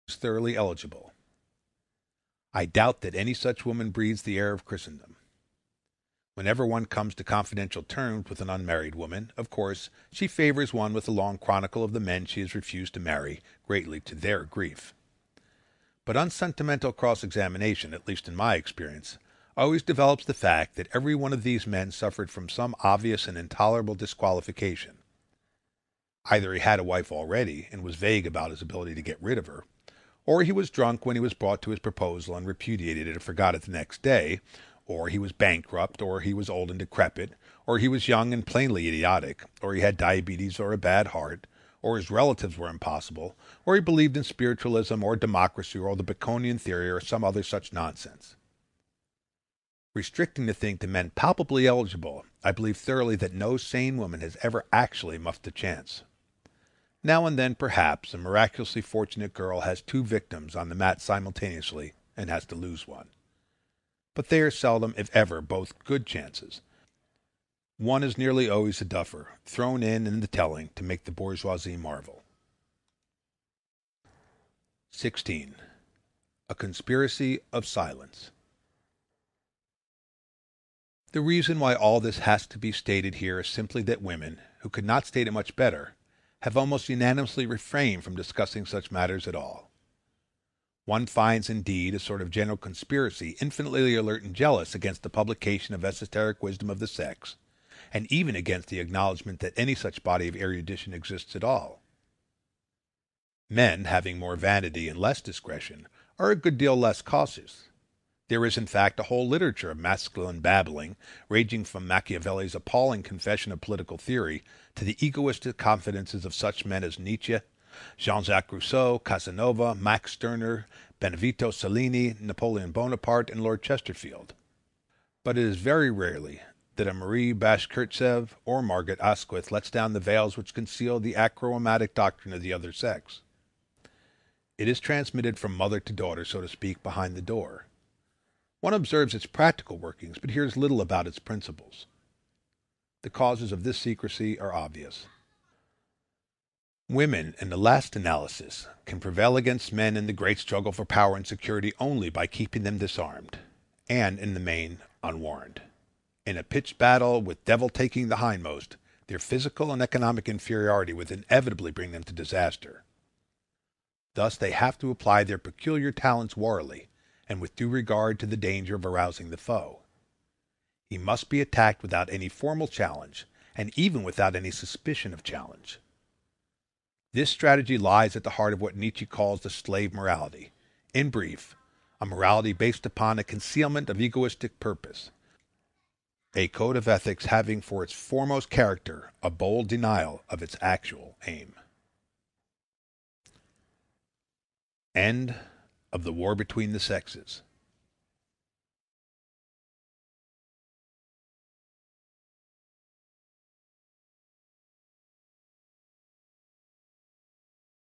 is thoroughly eligible. I doubt that any such woman breathes the air of Christendom. Whenever one comes to confidential terms with an unmarried woman, of course, she favors one with a long chronicle of the men she has refused to marry, greatly to their grief. But unsentimental cross-examination, at least in my experience, always develops the fact that every one of these men suffered from some obvious and intolerable disqualification. Either he had a wife already and was vague about his ability to get rid of her, or he was drunk when he was brought to his proposal and repudiated it and forgot it the next day, or he was bankrupt, or he was old and decrepit, or he was young and plainly idiotic, or he had diabetes or a bad heart, or his relatives were impossible, or he believed in spiritualism or democracy or the Baconian theory or some other such nonsense. Restricting the thing to men palpably eligible, I believe thoroughly that no sane woman has ever actually muffed a chance. Now and then, perhaps, a miraculously fortunate girl has two victims on the mat simultaneously and has to lose one. But they are seldom, if ever, both good chances. One is nearly always a duffer, thrown in the telling to make the bourgeoisie marvel. 16. A conspiracy of silence. The reason why all this has to be stated here is simply that women, who could not state it much better, have almost unanimously refrained from discussing such matters at all. One finds, indeed, a sort of general conspiracy infinitely alert and jealous against the publication of esoteric wisdom of the sex, and even against the acknowledgment that any such body of erudition exists at all. Men, having more vanity and less discretion, are a good deal less cautious. There is, in fact, a whole literature of masculine babbling, ranging from Machiavelli's appalling confession of political theory to the egoistic confidences of such men as Nietzsche, Jean-Jacques Rousseau, Casanova, Max Stirner, Benvenuto Cellini, Napoleon Bonaparte, and Lord Chesterfield. But it is very rarely that a Marie Bashkirtsev or Margaret Asquith lets down the veils which conceal the achromatic doctrine of the other sex. It is transmitted from mother to daughter, so to speak, behind the door. One observes its practical workings, but hears little about its principles. The causes of this secrecy are obvious. Women, in the last analysis, can prevail against men in the great struggle for power and security only by keeping them disarmed, and, in the main, unwarned. In a pitched battle, with devil taking the hindmost, their physical and economic inferiority would inevitably bring them to disaster. Thus they have to apply their peculiar talents warily, and with due regard to the danger of arousing the foe. He must be attacked without any formal challenge, and even without any suspicion of challenge. This strategy lies at the heart of what Nietzsche calls the slave morality. In brief, a morality based upon a concealment of egoistic purpose, a code of ethics having for its foremost character a bold denial of its actual aim. End of the war between the sexes.